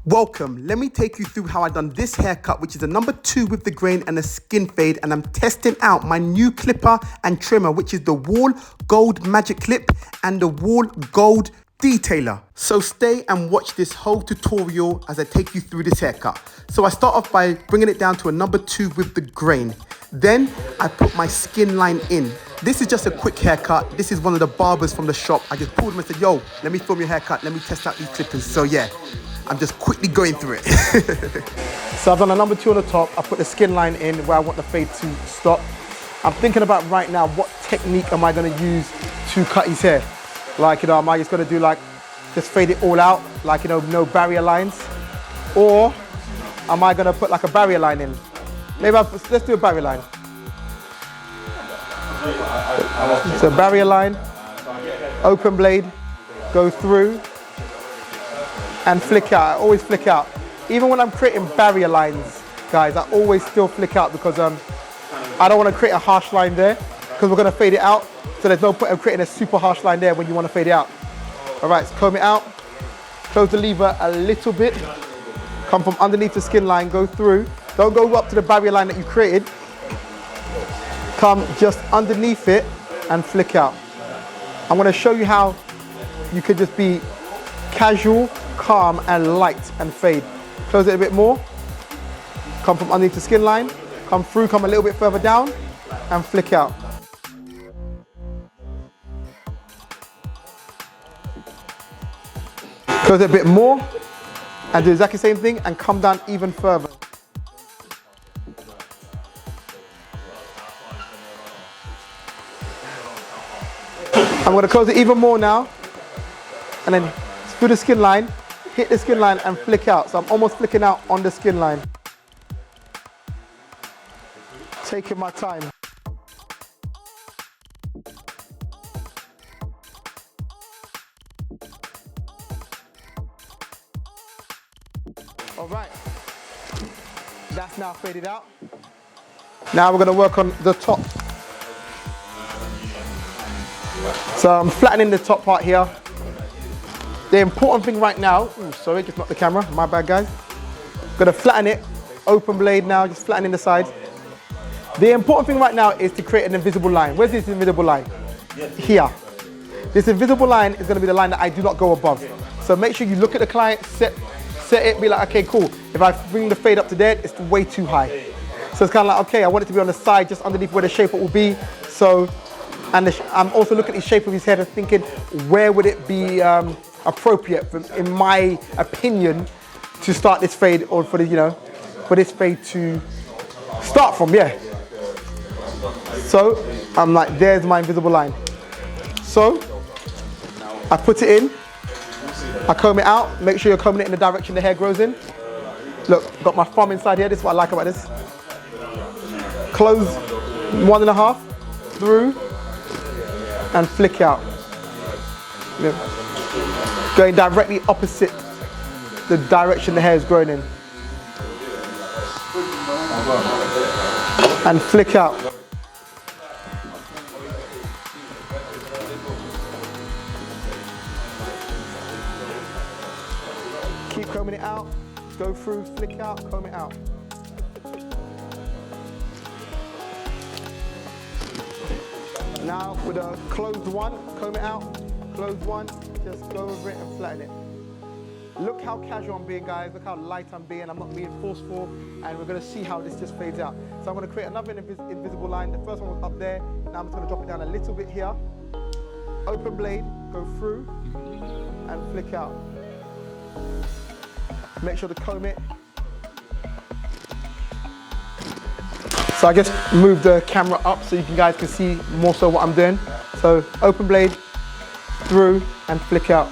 Welcome, let me take you through how I done this haircut, which is a number 2 with the grain and a skin fade, and I'm testing out my new clipper and trimmer, which is the Wahl Gold Magic Clip and the Wahl Gold Detailer. So stay and watch this whole tutorial as I take you through this haircut. So I start off by bringing it down to a number 2 with the grain. Then I put my skin line in. This is just a quick haircut. This is one of the barbers from the shop. I just pulled him and said, yo, let me film your haircut. Let me test out these clippers. So yeah, I'm just quickly going through it. So I've done a number 2 on the top. I put the skin line in where I want the fade to stop. I'm thinking about right now, what technique am I gonna use to cut his hair? Like, am I just gonna do like, just fade it all out? Like, no barrier lines? Or am I gonna put like a barrier line in? Maybe let's do a barrier line. So barrier line, open blade, go through, and flick out. I always flick out. Even when I'm creating barrier lines, guys, I always still flick out because I don't want to create a harsh line there because we're going to fade it out. So there's no point of creating a super harsh line there when you want to fade it out. All right, so comb it out. Close the lever a little bit. Come from underneath the skin line, go through. Don't go up to the barrier line that you created. Come just underneath it and flick out. I'm going to show you how you could just be casual, calm and light and fade. Close it a bit more. Come from underneath the skin line. Come through, come a little bit further down and flick out. Close it a bit more and do exactly the same thing and come down even further. I'm going to close it even more now and then through the skin line, hit the skin line and flick out. So I'm almost flicking out on the skin line. Taking my time. All right, that's now faded out. Now we're going to work on the top. So I'm flattening the top part here. The important thing right now, sorry, just knocked the camera, my bad guys. Gonna flatten it, open blade now, just flattening the sides. The important thing right now is to create an invisible line. Where's this invisible line? Here. This invisible line is gonna be the line that I do not go above. So make sure you look at the client, set it, be like, okay, cool. If I bring the fade up to there, it's way too high. So it's kind of like, okay, I want it to be on the side, just underneath where the shaper will be. So, and I'm also looking at the shape of his head and thinking, where would it be appropriate, in my opinion, to start this fade, or for the, for this fade to start from, yeah. So I'm like, there's my invisible line. So I put it in, I comb it out. Make sure you're combing it in the direction the hair grows in. Look, got my thumb inside here. This is what I like about this. Close 1.5 through and flick out. Going directly opposite the direction the hair is growing in. And flick out. Keep combing it out, go through, flick out, comb it out. Now with a closed one, comb it out, closed one, just go over it and flatten it. Look how casual I'm being, guys. Look how light I'm being. I'm not being forceful, and we're gonna see how this just fades out. So I'm gonna create another invisible line. The first one was up there. Now I'm just gonna drop it down a little bit here. Open blade, go through, and flick out. Make sure to comb it. So I just move the camera up so you guys can see more so what I'm doing. So open blade, through and flick out.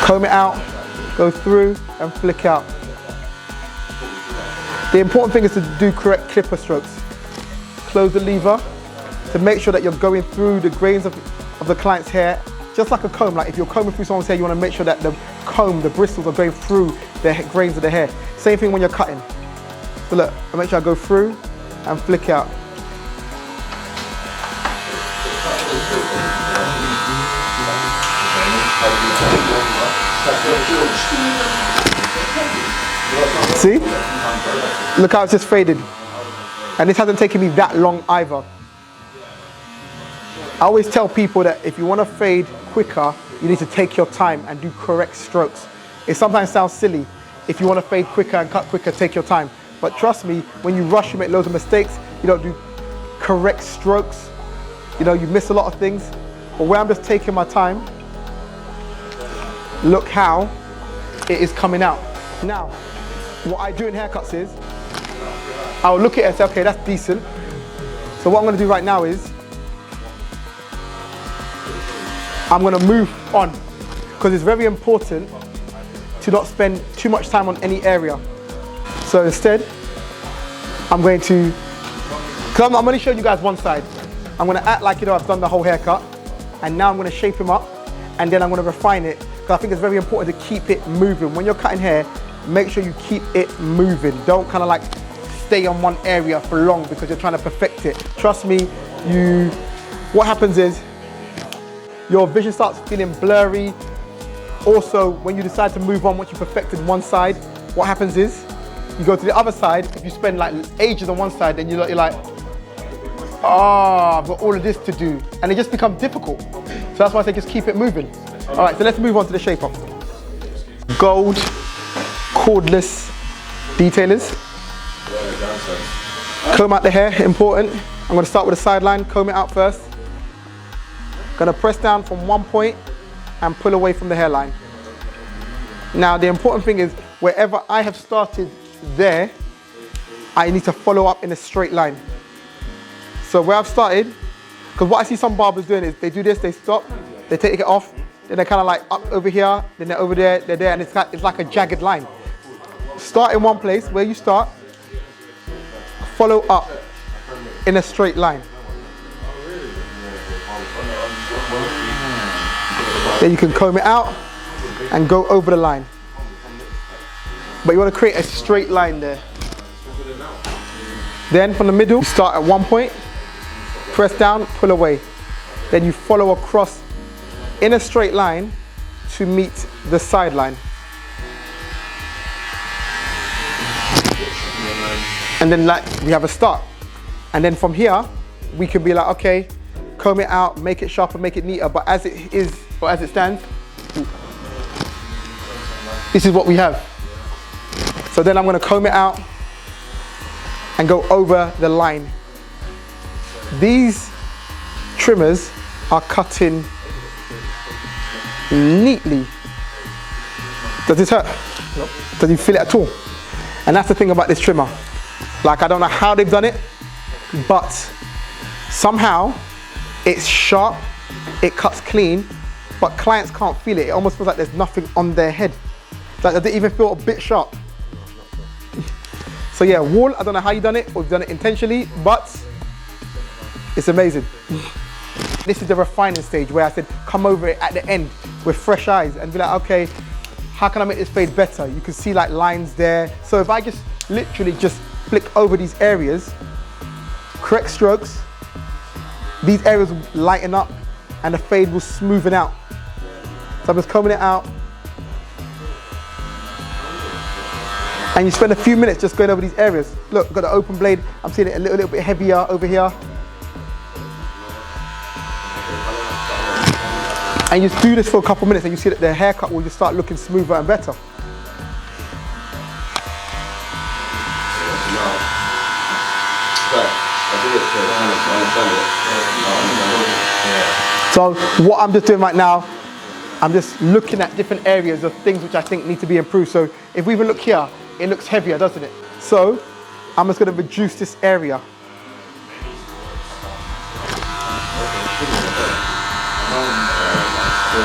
Comb it out, go through and flick out. The important thing is to do correct clipper strokes. Close the lever to make sure that you're going through the grains of the client's hair, just like a comb. Like if you're combing through someone's hair, you want to make sure that the comb, the bristles are going through the grains of the hair. Same thing when you're cutting. So look, I make sure I go through and flick out. See? Look how it's just faded. And this hasn't taken me that long either. I always tell people that if you want to fade quicker, you need to take your time and do correct strokes. It sometimes sounds silly. If you want to fade quicker and cut quicker, take your time. But trust me, when you rush, you make loads of mistakes. You don't do correct strokes. You know, you miss a lot of things. But where I'm just taking my time, look how it is coming out. Now, what I do in haircuts is, I'll look at it and say, okay, that's decent. So what I'm going to do right now is, I'm going to move on, because it's very important to not spend too much time on any area. So instead, I'm going to, because I'm only showing you guys one side, I'm going to act like, you know, I've done the whole haircut, and now I'm going to shape him up, and then I'm going to refine it, because I think it's very important to keep it moving. When you're cutting hair, make sure you keep it moving. Don't kind of like stay on one area for long because you're trying to perfect it. Trust me, what happens is your vision starts feeling blurry. Also, when you decide to move on, once you perfected one side, what happens is you go to the other side. If you spend like ages on one side, then you're like, oh, I've got all of this to do. And it just becomes difficult. So that's why I say just keep it moving. All right, so let's move on to the shape up. Gold, cordless detailers. Comb out the hair, important. I'm gonna start with the sideline, comb it out first. Gonna press down from one point and pull away from the hairline. Now the important thing is, wherever I have started there, I need to follow up in a straight line. So where I've started, because what I see some barbers doing is they do this, they stop, they take it off, then they're kind of like up over here, then they're over there, they're there, and it's like a jagged line. Start in one place, where you start, follow up in a straight line. Then you can comb it out and go over the line. But you want to create a straight line there. Then from the middle, you start at one point, press down, pull away. Then you follow across in a straight line to meet the sideline. And then like we have a start. And then from here, we can be like, okay, comb it out, make it sharper, make it neater. But as it is, or as it stands, this is what we have. So then I'm gonna comb it out and go over the line. These trimmers are cutting neatly. Does this hurt? Nope. Does you feel it at all? And that's the thing about this trimmer. Like, I don't know how they've done it, but somehow it's sharp, it cuts clean, but clients can't feel it. It almost feels like there's nothing on their head. Like, does it even feel a bit sharp? So yeah, Wahl, I don't know how you've done it, or you've done it intentionally, but it's amazing. This is the refining stage where I said, come over it at the end with fresh eyes and be like, okay, how can I make this fade better? You can see like lines there. So if I just literally just flick over these areas, correct strokes, these areas will lighten up and the fade will smoothen out. So I'm just combing it out. And you spend a few minutes just going over these areas. Look, I've got the open blade. I'm seeing it a little bit heavier over here. And you just do this for a couple minutes and you see that the haircut will just start looking smoother and better. So what I'm just doing right now, I'm just looking at different areas of things which I think need to be improved. So if we even look here, it looks heavier, doesn't it? So I'm just going to reduce this area.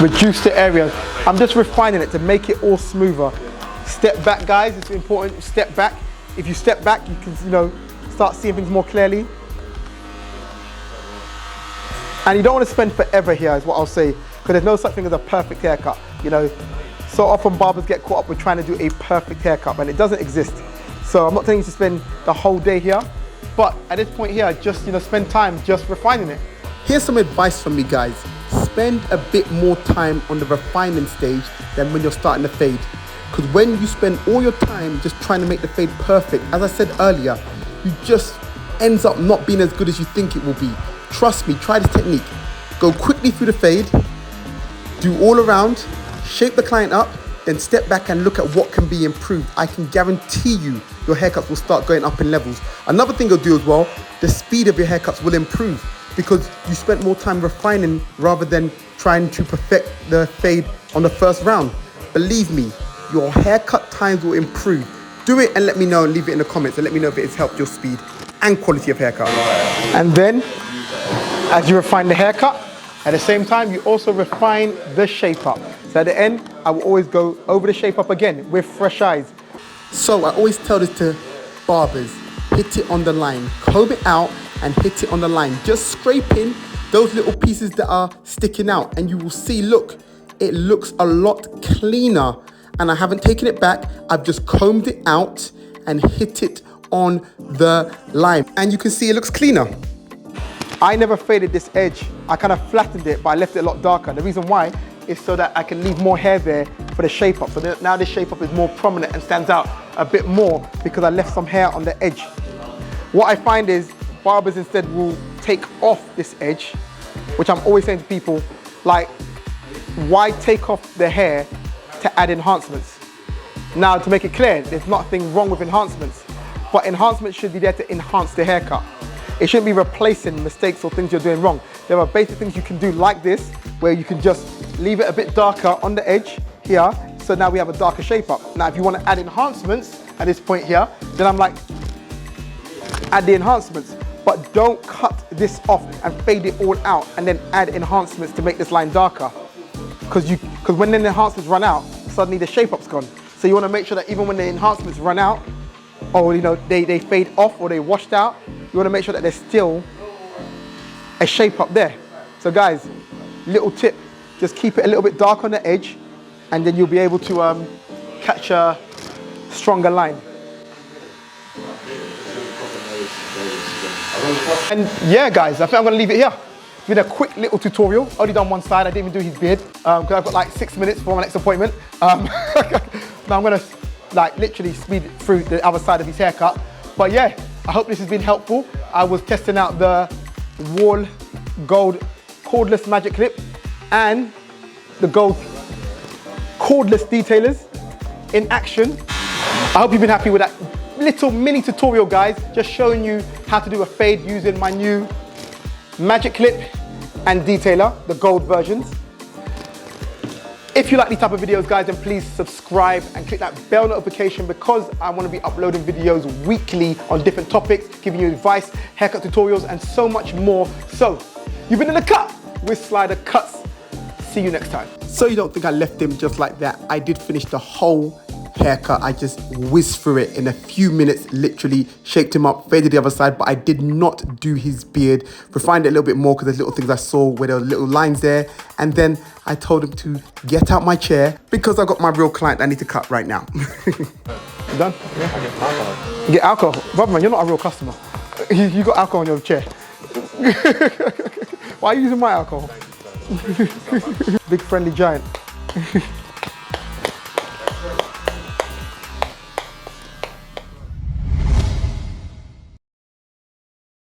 Reduce the area. I'm just refining it to make it all smoother. Step back, guys, it's important. Step back. If you step back, you can, start seeing things more clearly. And you don't want to spend forever here, is what I'll say, because there's no such thing as a perfect haircut. So often barbers get caught up with trying to do a perfect haircut, and it doesn't exist. So I'm not telling you to spend the whole day here, but at this point here, just spend time just refining it. Here's some advice from me, guys. spend a bit more time on the refining stage than when you're starting the fade. Because when you spend all your time just trying to make the fade perfect, as I said earlier, you just ends up not being as good as you think it will be. Trust me, try this technique. Go quickly through the fade, do all around, shape the client up, then step back and look at what can be improved. I can guarantee you your haircuts will start going up in levels. Another thing you'll do as well, the speed of your haircuts will improve because you spent more time refining rather than trying to perfect the fade on the first round. Believe me, your haircut times will improve. Do it and let me know and leave it in the comments and let me know if it has helped your speed and quality of haircut. And then, as you refine the haircut, at the same time, you also refine the shape up. So at the end, I will always go over the shape up again with fresh eyes. So I always tell this to barbers, hit it on the line, comb it out and hit it on the line. Just scraping those little pieces that are sticking out and you will see, look, it looks a lot cleaner. And I haven't taken it back, I've just combed it out and hit it on the line. And you can see it looks cleaner. I never faded this edge. I kind of flattened it, but I left it a lot darker. The reason why is so that I can leave more hair there for the shape up. So now this shape up is more prominent and stands out a bit more because I left some hair on the edge. What I find is barbers instead will take off this edge, which I'm always saying to people, like, why take off the hair to add enhancements? Now, to make it clear, there's nothing wrong with enhancements, but enhancements should be there to enhance the haircut. It shouldn't be replacing mistakes or things you're doing wrong. There are basic things you can do like this, where you can just leave it a bit darker on the edge here, so now we have a darker shape up. Now, if you want to add enhancements at this point here, then I'm like, add the enhancements, but don't cut this off and fade it all out and then add enhancements to make this line darker. Because when the enhancements run out, suddenly the shape up's gone. So you want to make sure that even when the enhancements run out, or they fade off or they washed out, you want to make sure that there's still a shape up there. So guys, little tip, just keep it a little bit dark on the edge and then you'll be able to catch a stronger line. And yeah guys, I think I'm going to leave it here. It's been a quick little tutorial. Only done one side, I didn't even do his beard because I've got like 6 minutes for my next appointment. Now I'm going to like literally speed through the other side of his haircut. But yeah, I hope this has been helpful. I was testing out the Wahl Gold cordless magic clip and the Gold cordless detailers in action. I hope you've been happy with that little mini tutorial, guys, just showing you how to do a fade using my new magic clip and detailer, the gold versions. If you like these type of videos, guys, then please subscribe and click that bell notification because I want to be uploading videos weekly on different topics, giving you advice, haircut tutorials, and so much more. So, you've been in the cut with Slidercuts. See you next time. So you don't think I left him just like that. I did finish the whole haircut. I just whizzed through it in a few minutes, literally shaped him up, faded the other side, but I did not do his beard. Refined it a little bit more because there's little things I saw where there were little lines there. And then I told him to get out my chair because I've got my real client I need to cut right now. You done? Yeah. I get alcohol. You get alcohol? Brother man, you're not a real customer. You got alcohol on your chair. Why are you using my alcohol? Big friendly giant.